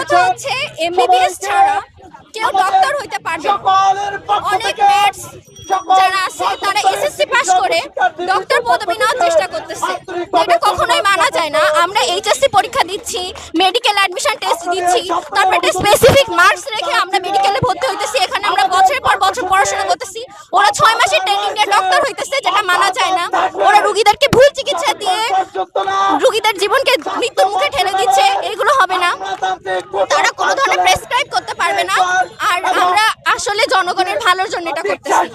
কথা হচ্ছে এমবিবিএস ছাড়া কেউ ডক্টর হইতে পারবে না। অনেক ম্যাথস যারা আছে তারা এসএসসি পাস করে ডক্টর পদবি নেওয়ার চেষ্টা করতেছে, এটা কখনোই মানা যায় না। আমরা এইচএসসি পরীক্ষা দিচ্ছি, মেডিকেল অ্যাডমিশন টেস্ট দিচ্ছি, তারপর একটা স্পেসিফিক মার্কস রেখে আমরা মেডিকেলে ভর্তি হইতেছি। এখানে আমরা বছরের পর বছর পড়াশোনা করতেছি, ওরা 6 মাসের ট্রেনিং দিয়ে ডক্টর হইতেছে, যেটা মানা যায় না। ওরা রোগীদেরকে ভুল চিকিৎসা দিয়ে রোগীদের জীবনকে মৃত্যুর মুখে ঠেলে দিচ্ছে, এগুলো হবে না। তারা কোনো ধরনের প্রেসক্রাইব করতে পারবে না। আর আমরা আসলে জনগণের ভালোর জন্য এটা করতেছি।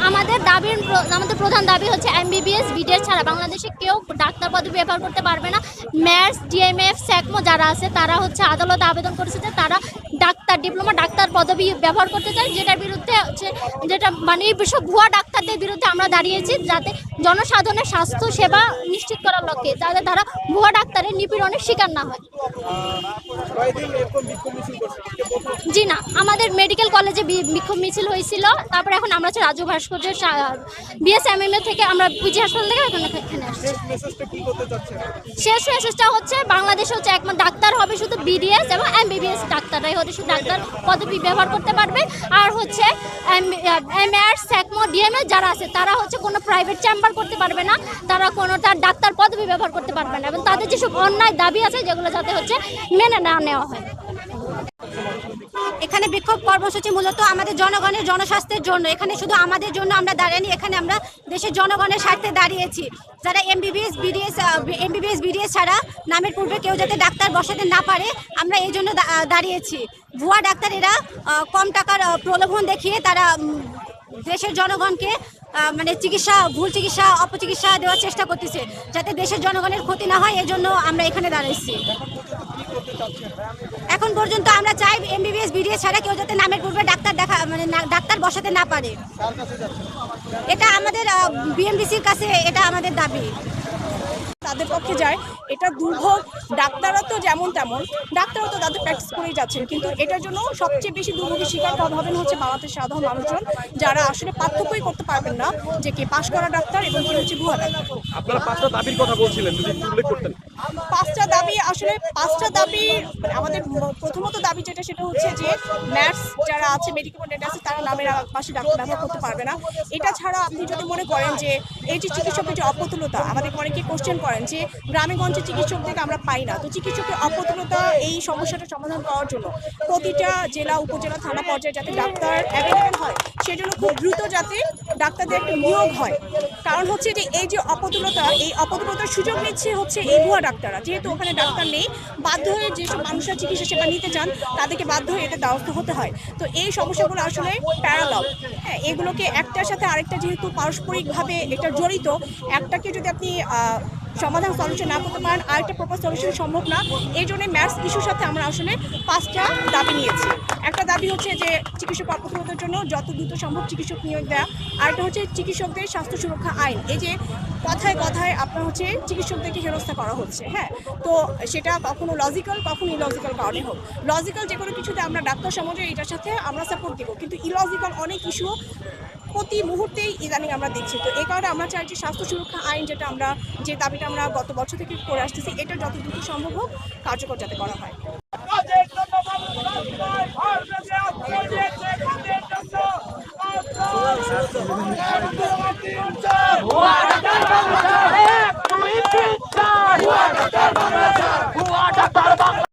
আমাদের প্রধান দাবি হচ্ছে এমবিবিএস বিডিএস ছাড়া বাংলাদেশে কেউ ডাক্তার পদবি ব্যবহার করতে পারবে না। ম্যাটস, ডিএমএফ, স্যাকমো যারা আছে তারা হচ্ছে আদালতে আবেদন করেছে যে তারা ডিপ্লোমা ডাক্তার পদবি ব্যবহার করতে চায়, যেটার বিরুদ্ধে হচ্ছে মানে এইসব ভুয়া ডাক্তারদের বিরুদ্ধে আমরা দাঁড়িয়েছি, যাতে জনসাধারণের স্বাস্থ্য সেবা নিশ্চিত করার লক্ষ্যে, যাতে তারা ভুয়া ডাক্তারের নিপীড়নের শিকার না হয়। জি না, আমাদের মেডিকেল কলেজে বিক্ষোভ মিছিল হয়েছিল, তারপরে এখন আমরা হচ্ছে রাজু ভাস্কর্যের বিএসএমএমএ থেকে আমরা পিজি হাসপাতাল থেকে এখানে আসছি। শেষ মেসেজটা হচ্ছে বাংলাদেশে হচ্ছে একমাত্র ডাক্তার হবে শুধু বিডিএস এবং এমবিবিএস ডাক্তাররাই হচ্ছে শুধু ডাক্তার পদবি ব্যবহার করতে পারবে। আর হচ্ছে এমআর, স্যাকমো, ডিএমএস যারা আছে তারা হচ্ছে কোনো প্রাইভেট চেম্বার করতে পারবে না, তারা কোনো তার ডাক্তার পদবি ব্যবহার করতে পারবে না, এবং তাদের যেসব অন্যায় দাবি আছে যেগুলো যাতে হচ্ছে মেনে না নেওয়া হয়। এখানে বিক্ষোভ কর্মসূচি মূলত আমাদের জনগণের জনস্বাস্থ্যের জন্য। এখানে শুধু আমাদের জন্য আমরা দাঁড়াইনি, এখানে আমরা দেশের জনগণের স্বার্থে দাঁড়িয়েছি। যারা এমবিবিএস বিডিএস ছাড়া নামের পূর্বে কেউ যাতে ডাক্তার বসাতে না পারে, আমরা এই জন্য দাঁড়িয়েছি। ভুয়া ডাক্তার এরা কম টাকার প্রলোভন দেখিয়ে তারা দেশের জনগণকে মানে ভুল চিকিৎসা, অপচিকিৎসা দেওয়ার চেষ্টা করতেছে, যাতে দেশের জনগণের ক্ষতি না হয়। এই জন্য আমরা এখানে দাঁড়াইছি। এখন পর্যন্ত আমরা চাই এমবিবিএস বিডিএস ছাড়া কেউ যাতে নামের পূর্বে ডাক্তার বসাতে না পারে। এটা আমাদের বিএমডিসির কাছে এটা আমাদের দাবি। তাদের পক্ষে যায় এটা দুর্ভোগ। ডাক্তাররা তো যেমন তেমন, ডাক্তাররা তো তাদের প্র্যাকটিস করেই যাচ্ছেন, কিন্তু এটার জন্য সবচেয়ে বেশি দুর্ভোগের শিকার হবেন হচ্ছে বাংলাদেশের সাধারণ মানুষজন, যারা আসলে পার্থক্যই করতে পারবেন না যে কে পাশ করা ডাক্তার এবং কে হচ্ছে ভুয়া ডাক্তার। আপনারা 5টা দাবির কথা বলছিলেন, যদি উল্লেখ করতেন। 5টা দাবি, আসলে 5টা দাবি আমাদের প্রথমত দাবি যেটা সেটা হচ্ছে যে ম্যাটস যারা আছে, মেডিকেল বোর্ডে আছে, তারা নামের পাশে ডাক্তার ব্যবহার করতে পারবে না। এটা ছাড়া আপনি যদি মনে করেন যে এই যে চিকিৎসকের যে অপ্রতুলতা, আমাদের অনেকে কোশ্চেন করেন যে গ্রামে গঞ্জে চিকিৎসকদেরকে আমরা পাই না, তো চিকিৎসকের অপ্রতুলতা এই সমস্যাটা সমাধান করার জন্য প্রতিটা জেলা, উপজেলা, থানা পর্যায়ে যাতে ডাক্তার অ্যাভেলেবেল হয়, সেজন্য খুব দ্রুত যাতে ডাক্তারদের একটা নিয়োগ হয়। কারণ হচ্ছে যে এই যে অপ্রতুলতা, এই অপ্রতুলতার সুযোগ নিচ্ছে হচ্ছে এই ভুয়া ডাক্তাররা। যেহেতু ওখানে ডাক্তার নেই, বাধ্য হয়ে যেসব মানুষরা চিকিৎসা সেবা নিতে চান তাদেরকে বাধ্য হয়ে এতে দ্বারস্থ হতে হয়। তো এই সমস্যাগুলো আসলে প্যারালাল, হ্যাঁ, এগুলোকে একটার সাথে আরেকটা যেহেতু পারস্পরিকভাবে এটা জড়িত, একটাকে যদি আপনি সমাধান সলিউশন না করতে পারেন, আরেকটা প্রপার সলিউশন সম্ভব না। এই জন্য ম্যাথস ইস্যুর সাথে আমরা আসলে 5টা দাবি নিয়েছি। একটা দাবি হচ্ছে যে চিকিৎসক অপ্রতুলতার জন্য যত দ্রুত সম্ভব চিকিৎসক নিয়োগ দেওয়া। আরেকটা হচ্ছে চিকিৎসকদের স্বাস্থ্য সুরক্ষা আইন। এই যে কথায় কথায় আপনার হচ্ছে চিকিৎসকদেরকে হেনস্থা করা হচ্ছে, হ্যাঁ, তো সেটা কখনো লজিক্যাল কখনো ইলজিক্যাল কারণে হোক। লজিক্যাল যে কোনো কিছুতে আমরা ডাক্তার সমাজে এটার সাথে আমরা সাপোর্ট দিব, কিন্তু ইলজিক্যাল অনেক ইস্যু প্রতি মুহূর্তেই ইদানিং আমরা দেখছি। তো এই কারণে আমরা চাই যে স্বাস্থ্য সুরক্ষা আইন যেটা আমরা যে দাবিটা আমরা গত বছর থেকে করে আসতেছি, এটা যত দ্রুত সম্ভব হোক কার্যকর যাতে করা হয়।